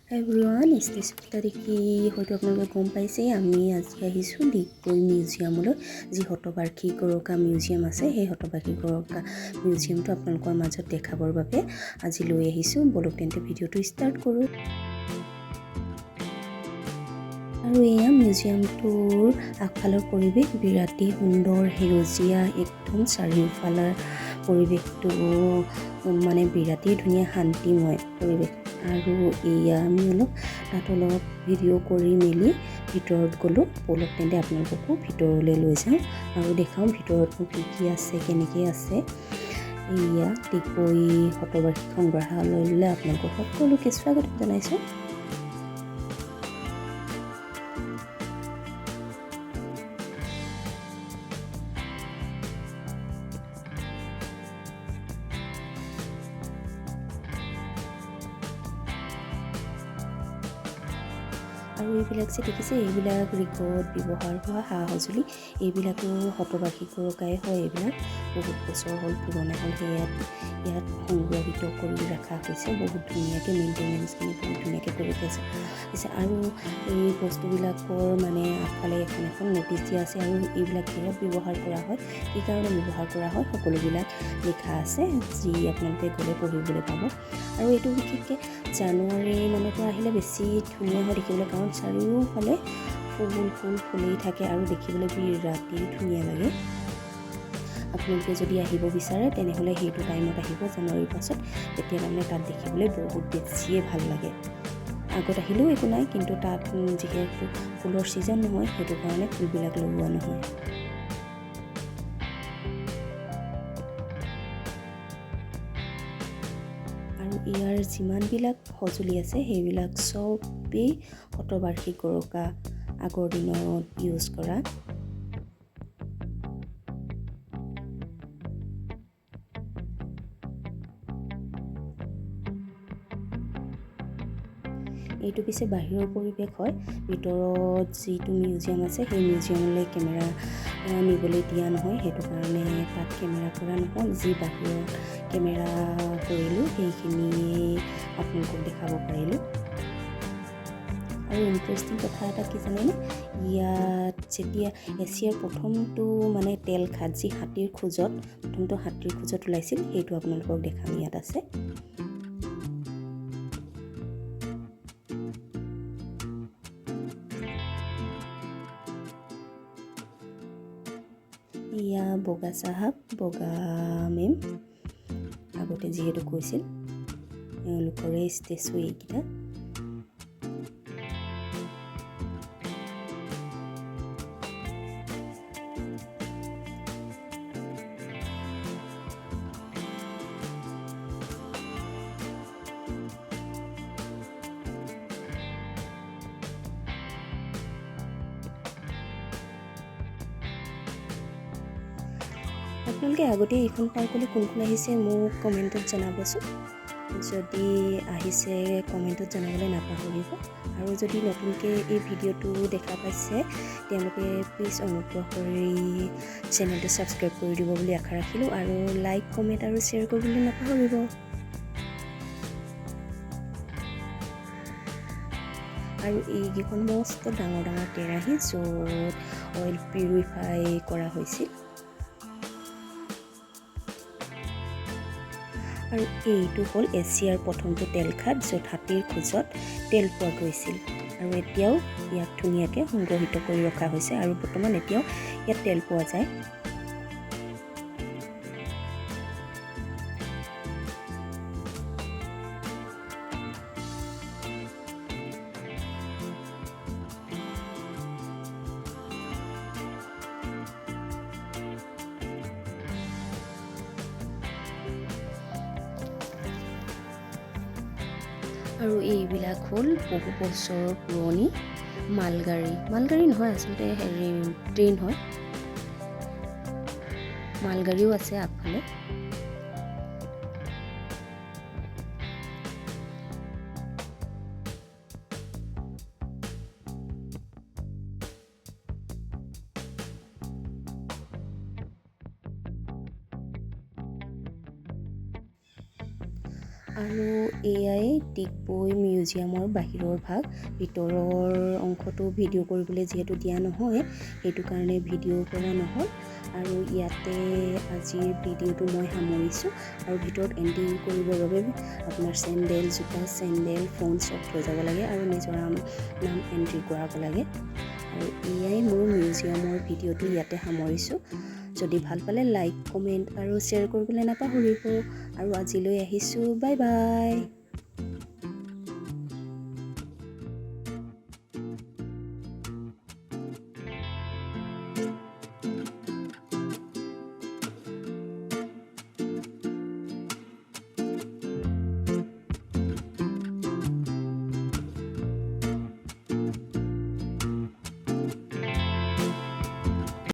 Everyone তাৰিখে হয়তো আপোনালোকে গম পাইছে আমি আজি আহিছোঁ ডিগবৈ মিউজিয়ামলৈ যি শতবাৰ্ষিক গৰকা মিউজিয়াম আছে সেই শতবাৰ্ষিক গৰকা মিউজিয়ামটো আপোনালোকৰ মাজত দেখাবৰ বাবে আজি লৈ আহিছোঁ বলক তেন্তে ভিডিঅ'টো ষ্টাৰ্ট কৰোঁ আৰু এয়া মিউজিয়ামটোৰ আগফালৰ পৰিৱেশ বিৰাটেই সুন্দৰ সেউজীয়া একদম চাৰিওফালৰ পৰিৱেশটো মানে বিৰাটেই ধুনীয়া শান্তিময় পৰিৱেশ আৰু এয়া আমি তাত অলপ ভিডিঅ' কৰি মেলি ভিতৰত গ'লোঁ বলক তেন্তে আপোনালোককো ভিতৰলৈ লৈ যাওঁ আৰু দেখাওঁ ভিতৰতনো কি আছে কেনেকৈ আছে এয়া ডিগবৈ শতবাৰ্ষিক সংগ্ৰহালয়লৈ আপোনালোকক সকলোকে স্বাগত জনাইছোঁ আৰু এইবিলাক যে দেখিছে এইবিলাক ৰেকৰ্ড ব্যৱহাৰ হোৱা সা সঁজুলি এইবিলাকো শতবাৰ্ষিক গৰকাই হয় এইবিলাক বহুত বছৰ হ'ল পুৰণা হ'ল ইয়াত সংগ্ৰহিত কৰি ৰখা হৈছে বহুত ধুনীয়াকৈ মেইনটেনেঞ্চখিনি বহুত ধুনীয়াকৈ কৰি আছে আৰু এই বস্তুবিলাকৰ মানে আগফালে এখন ন'টিচ দিয়া আছে আৰু এইবিলাক কিহত ব্যৱহাৰ কৰা হয় কি কাৰণে ব্যৱহাৰ কৰা হয় সকলোবিলাক লিখা আছে যি আপোনালোকে গ'লে পঢ়িবলৈ পাব আৰু এইটো বিশেষকৈ জানুৱাৰী মানৰ পৰা আহিলে বেছি ধুনীয়া হয় দেখিবলৈ কাৰণ চাৰিওফালে ফুলেই থাকে আৰু দেখিবলৈ বিৰাটেই ধুনীয়া লাগে আপোনালোকে যদি আহিব বিচাৰে তেনেহ'লে সেইটো টাইমত আহিব জানুৱাৰীৰ পাছত তেতিয়া তাৰমানে তাত দেখিবলৈ বহুত বেছিয়ে ভাল লাগে আগত আহিলেও একো নাই কিন্তু তাত যিহেতু ফুলৰ ছিজন নহয় সেইটো কাৰণে ফুলবিলাক লগোৱা নহয় আৰু ইয়াৰ যিমানবিলাক সঁজুলি আছে সেইবিলাক চবেই শতবাৰ্ষিক গৰকা আগৰ দিনত ইউজ কৰা এইটো পিছে বাহিৰৰ পৰিৱেশ হয় ভিতৰত যিটো মিউজিয়াম আছে সেই মিউজিয়ামলৈ কেমেৰা নিবলৈ দিয়া নহয় সেইটো কাৰণে তাত কেমেৰা কৰা নহ'ল যি বাহিৰত কেমেৰা কৰিলোঁ সেইখিনিয়ে আপোনালোকক দেখাব পাৰিলোঁ আৰু ইণ্টাৰেষ্টিং কথা এটা কি জানেনে ইয়াত যেতিয়া এছিয়াৰ প্ৰথমটো মানে তেল খাট যি প্ৰথমটো হাতীৰ খোজত ওলাইছিল সেইটো আপোনালোকক দেখাম ইয়াত আছে এয়া বগা চাহাব বগা মেম আগতে যিহেতু কৈছিল এওঁলোকৰে ষ্টেচু এইকেইটা আপোনালোকে আগতে এইখন পাৰ্কলৈ কোন আহিছে মোক কমেণ্টত জনাবচোন যদি আহিছে কমেণ্টত জনাবলৈ নাপাহৰিব আৰু যদি নতুনকৈ এই ভিডিঅ'টো দেখা পাইছে তেওঁলোকে প্লিজ অনুগ্ৰহ কৰি চেনেলটো ছাবস্ক্ৰাইব কৰি দিব বুলি আশা ৰাখিলোঁ আৰু লাইক কমেণ্ট আৰু শ্বেয়াৰ কৰিবলৈ নাপাহৰিব আৰু এইকেইখন মস্ত ডাঙৰ কেৰাহী য'ত অইল পিউৰিফাই কৰা হৈছিল আৰু এইটো হ'ল এছিয়াৰ প্ৰথমটো তেল খাট য'ত হাতীৰ খোজত তেল পোৱা গৈছিল আৰু এতিয়াও ইয়াক ধুনীয়াকৈ সংগ্ৰহিত কৰি ৰখা হৈছে আৰু বৰ্তমান এতিয়াও ইয়াত তেল পোৱা যায় আৰু এইবিলাক হ'ল বহু বছৰৰ পুৰণি মালগাড়ী নহয় আচলতে ট্ৰেইন হয় মালগাড়ীও আছে আগফালে আৰু এয়াই ডিগবৈ মিউজিয়ামৰ বাহিৰৰ ভাগ। ভিতৰৰ অংশটো ভিডিঅ' কৰিবলৈ যিহেতু দিয়া নহয়, সেইটো কাৰণে ভিডিঅ' কৰা নহ'ল। আৰু ইয়াতে আজিৰ ভিডিঅ'টো মই সামৰিছোঁ। আৰু ভিতৰত এণ্ট্ৰি কৰিবৰ বাবে আপোনাৰ চেণ্ডেল, জোতা, চেণ্ডেল, ফোন চব লৈ যাব লাগে আৰু নিজৰ নাম এণ্ট্ৰি কৰাব লাগে। আৰু এয়াই মোৰ মিউজিয়ামৰ ভিডিঅ'টো ইয়াতে সামৰিছোঁ। যদি ভাল পালে লাইক, কমেণ্ট আৰু শ্বেয়াৰ কৰিবলৈ নাপাহৰিব। আৰু আজিলৈ আহিছোঁ, বাই বাই।